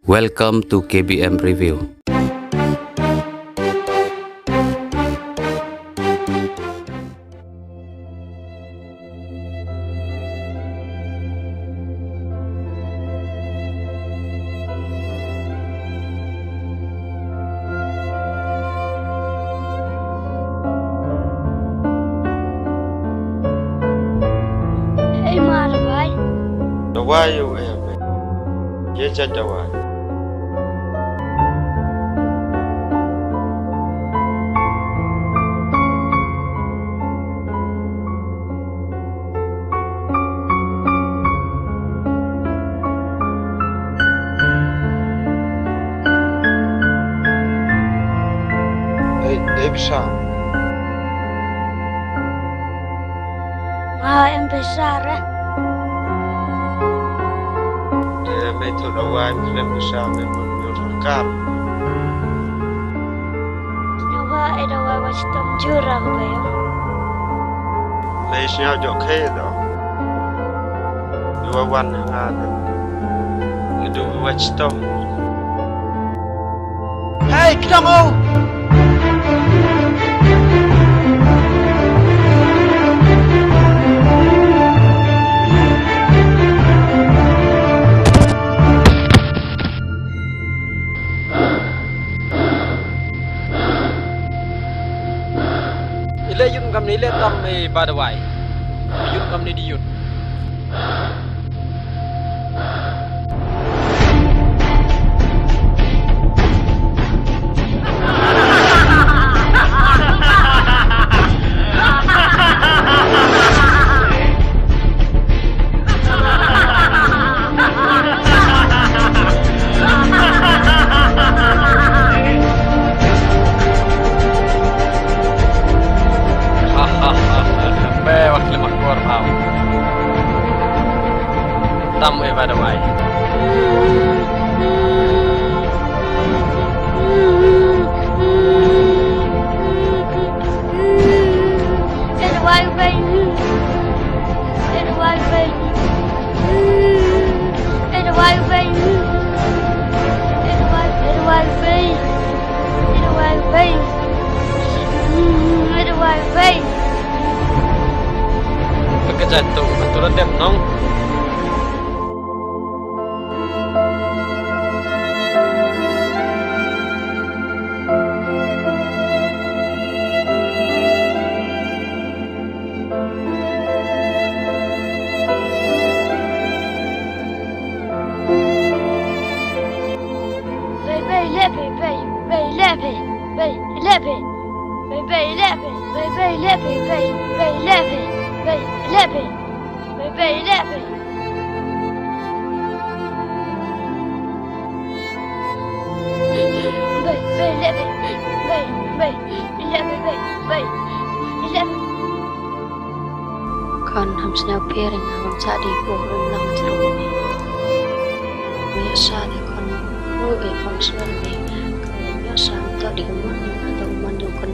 Welcome to KBM Review. Dawan you Eimi. Ye chat Dawan. Ep1. Em besar May to Dawan Phlim Pnar may Dkhar. Nyawa edawa wastam jura kayo. May siya jo khe do. Dawan nga do wastam. Hey, knong. Ile yun kam ni le tam may badawai. Yun kam ni di yun. Tam e badawai. Pagkajatuh betul dem nong. Con ham snel piring ham jadi burung lang jeruk ni. Biasa ni con nuôi con snel ni. Biasa untuk di rumah ni atau mandu con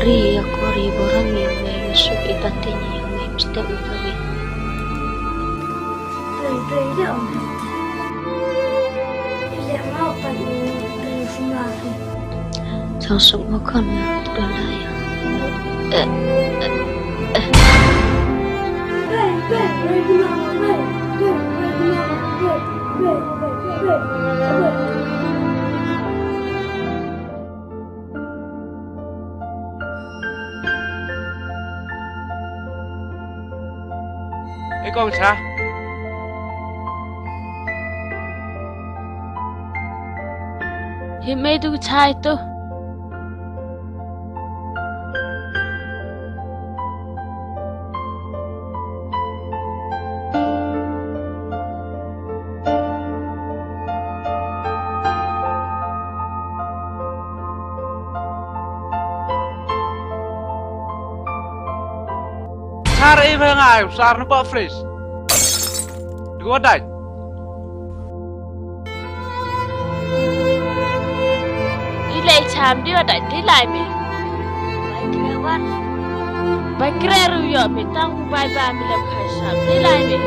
ri aku ri borang yang ni Yusuf ibantinya yang ni mesti mengkawin. Baby dia om. Dia mau pergi rumah. Jangan semua con yang terlaya. Con sao? Thì mấy đứa trai tôi. Sari mengai, sar nampak fresh. Dua dah. Ilai cham dia dah tilai me. Baik Kerwan. Baik keru ya me tang bai ba me lem khai sam tilai me.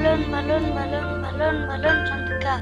balon santka.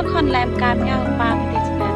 Kon lem kam nhau pa ti skat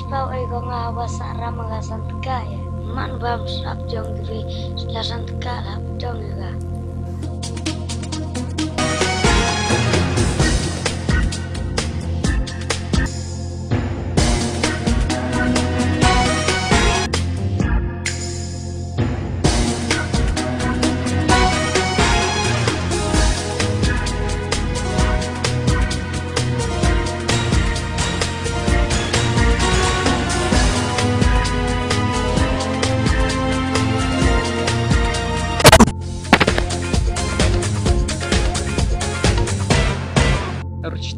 Pau ai ko nga wasara mga santka ya. Man bam sap jong dri la santka la jong ga.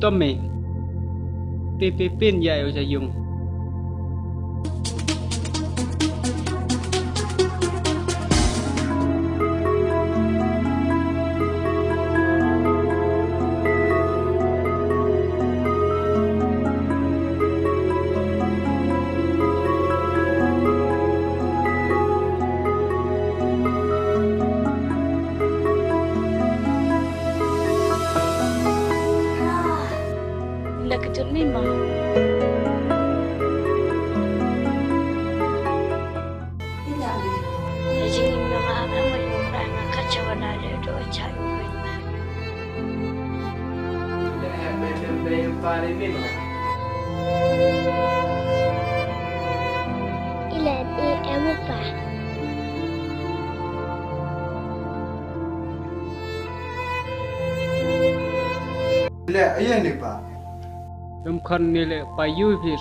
Tome pin ya yo sayung kejut memang. Jadi memang apa yang merana kacauan ada itu cai uben. Ilan apa? Ilan ayah ni pak. Kon nile payu phis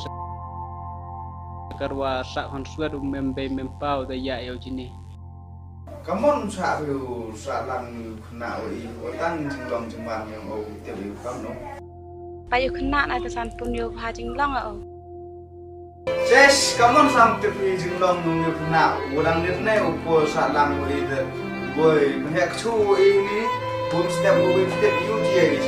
Kerwan sak hon suat mempau da ya yo jini. Kamon sa yo sa lang khna oi otang jinglong jingman yang o te yo kam no. Payu kena na kesan pun yo ha jinglong a o. Ses kamon sam te pi jinglong nung yo khna ulang nit ne upo sa lang oi de boy mhek chu ini bum step oi step yu tie.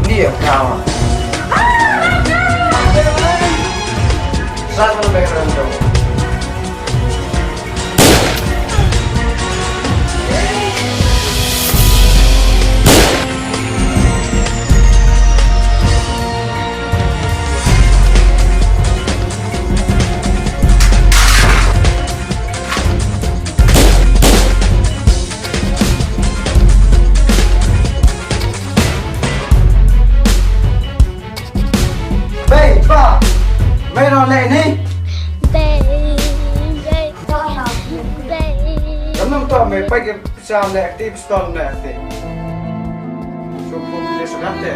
Niew Dawan. Saat mana mereka rendah? Mấy nó lệ đi. Cảm ơn tôi mày phải cái sao lệ tiếp stone lệ thì. Chụp một cái sự lệ.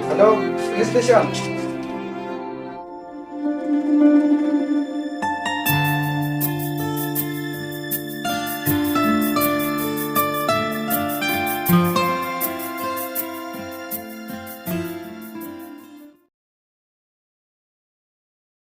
Hello, police station.